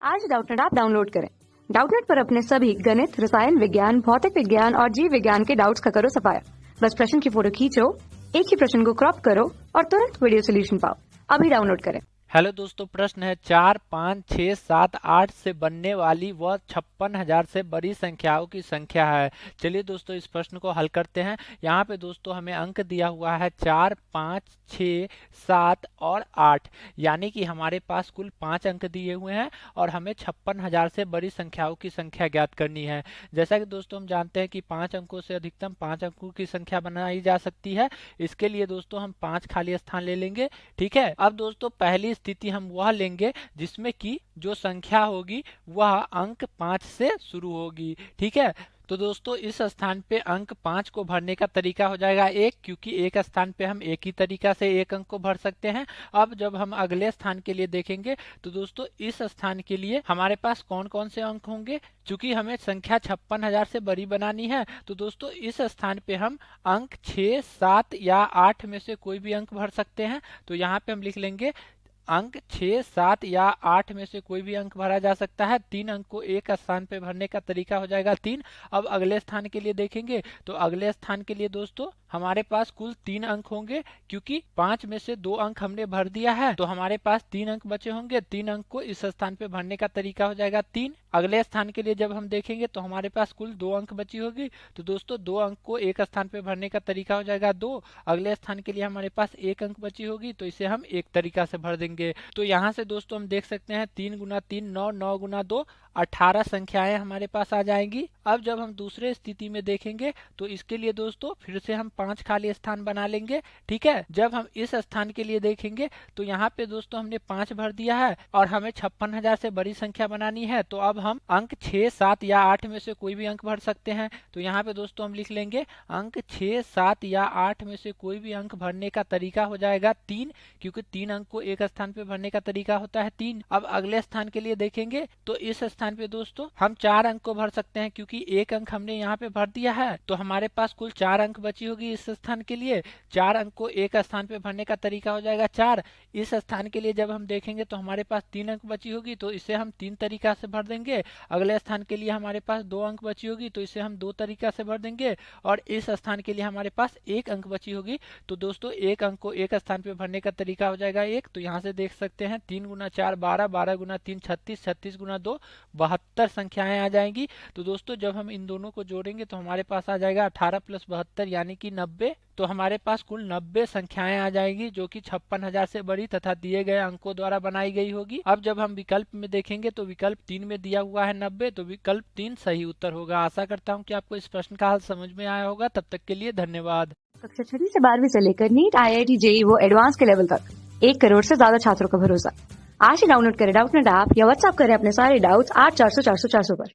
आज Doubtnut app download करें। Doubtnut पर अपने सभी गणित, रसायन विज्ञान, भौतिक विज्ञान और जीव विज्ञान के डाउट्स का करो सफाया। बस प्रश्न की फोटो खींचो, एक ही प्रश्न को क्रॉप करो और तुरंत वीडियो सोल्यूशन पाओ। अभी डाउनलोड करें। हेलो दोस्तों, प्रश्न है 4, 5, 6, 7, 8 से बनने वाली वह 56,000 से बड़ी संख्याओं की संख्या है। चलिए दोस्तों इस प्रश्न को हल करते हैं। यहाँ पे दोस्तों हमें अंक दिया हुआ है 4, 5, 6, 7 और 8, यानी कि हमारे पास कुल 5 अंक दिए हुए हैं और हमें 56,000 से बड़ी संख्याओं की संख्या ज्ञात करनी है। जैसा कि दोस्तों हम जानते हैं कि 5 अंकों से अधिकतम 5 अंकों की संख्या बनाई जा सकती है। इसके लिए दोस्तों हम 5 खाली स्थान ले लेंगे। ठीक है, अब दोस्तों पहली स्थिति हम वह लेंगे जिसमें कि जो संख्या होगी वह अंक 5 से शुरू होगी। ठीक है, तो दोस्तों इस स्थान पे अंक 5 को भरने का तरीका हो जाएगा 1, क्योंकि एक स्थान पे हम एक ही तरीका से एक अंक को भर सकते हैं। अब जब हम अगले स्थान के लिए देखेंगे तो दोस्तों इस स्थान के लिए हमारे पास कौन कौन से अंक होंगे। चूंकि हमें संख्या 56,000 से बड़ी बनानी है तो दोस्तों इस स्थान पे हम अंक 6, 7 या 8 में से कोई भी अंक भर सकते हैं। तो यहाँ पे हम लिख लेंगे अंक 6, 7 या 8 में से कोई भी अंक भरा जा सकता है। 3 अंक को एक स्थान पे भरने का तरीका हो जाएगा 3। अब अगले स्थान के लिए देखेंगे तो अगले स्थान के लिए दोस्तों हमारे पास कुल 3 अंक होंगे, क्योंकि 5 में से 2 अंक हमने भर दिया है तो हमारे पास 3 अंक बचे होंगे। 3 अंक को इस स्थान पे भरने का तरीका हो जाएगा 3। अगले स्थान के लिए जब हम देखेंगे तो हमारे पास कुल 2 अंक बची होगी, तो दोस्तों 2 अंक को एक स्थान पे भरने का तरीका हो जाएगा 2। अगले स्थान के लिए हमारे पास 1 अंक बची होगी, तो इसे हम एक तरीका से भर देंगे। तो यहाँ से दोस्तों हम देख सकते हैं 3 गुना 3 9, 9 गुना 2 18 संख्याएं हमारे पास आ जाएंगी। अब जब हम दूसरे स्थिति में देखेंगे तो इसके लिए दोस्तों फिर से हम 5 खाली स्थान बना लेंगे। ठीक है, जब हम इस स्थान के लिए देखेंगे तो यहाँ पे दोस्तों हमने 5 भर दिया है और हमें 56,000 से बड़ी संख्या बनानी है। तो अब हम अंक 6, 7 या 8 में से कोई भी अंक भर सकते हैं। तो यहाँ पे दोस्तों हम लिख लेंगे अंक 6, 7 या 8 में से कोई भी अंक भरने का तरीका हो जाएगा 3, क्योंकि 3 अंक को एक स्थान पे भरने का तरीका होता है 3। अब अगले स्थान के लिए देखेंगे तो इस स्थान पे दोस्तों हम 4 अंक को भर सकते हैं, क्योंकि एक अंक हमने यहाँ पे भर दिया है तो हमारे पास कुल 4 अंक बची होगी इस स्थान के लिए। 4 अंक को एक स्थान पे भरने का तरीका हो जाएगा 4। इस स्थान के लिए जब हम देखेंगे तो हमारे पास 3 अंक बची होगी, तो इसे हम 3 तरीका से भर देंगे। अगले स्थान के लिए हमारे पास 2 अंक बची होगी, तो इसे हम 2 तरीका से भर देंगे। और इस स्थान के लिए हमारे पास 1 अंक बची होगी, तो दोस्तों 1 अंक को एक स्थान पे भरने का तरीका हो जाएगा 1। तो यहाँ से देख सकते हैं 3 गुना 4 12, 12 गुना 3 36, 36 गुना 2 72 संख्याएं आ जाएंगी। तो दोस्तों जब हम इन दोनों को जोड़ेंगे तो हमारे पास आ जाएगा 18 + 72 यानी कि 90। तो हमारे पास कुल 90 संख्याएं आ जाएंगी जो कि 56,000 से बड़ी तथा दिए गए अंकों द्वारा बनाई गई होगी। अब जब हम विकल्प में देखेंगे तो विकल्प 3 में दिया हुआ है 90, तो विकल्प 3 सही उत्तर होगा। आशा करता हूं कि आपको इस प्रश्न का हल समझ में आया होगा। तब तक के लिए धन्यवाद। कक्षा 6 से 12वीं से लेकर नीट, IIT, JEE वो एडवांस के लेवल तक 1 करोड़ से ज्यादा छात्रों का भरोसा। आज ही डाउनलोड करें डाउटनेट ऐप या व्हाट्सएप करें अपने सारे डाउट्स 8400 400 400 पर।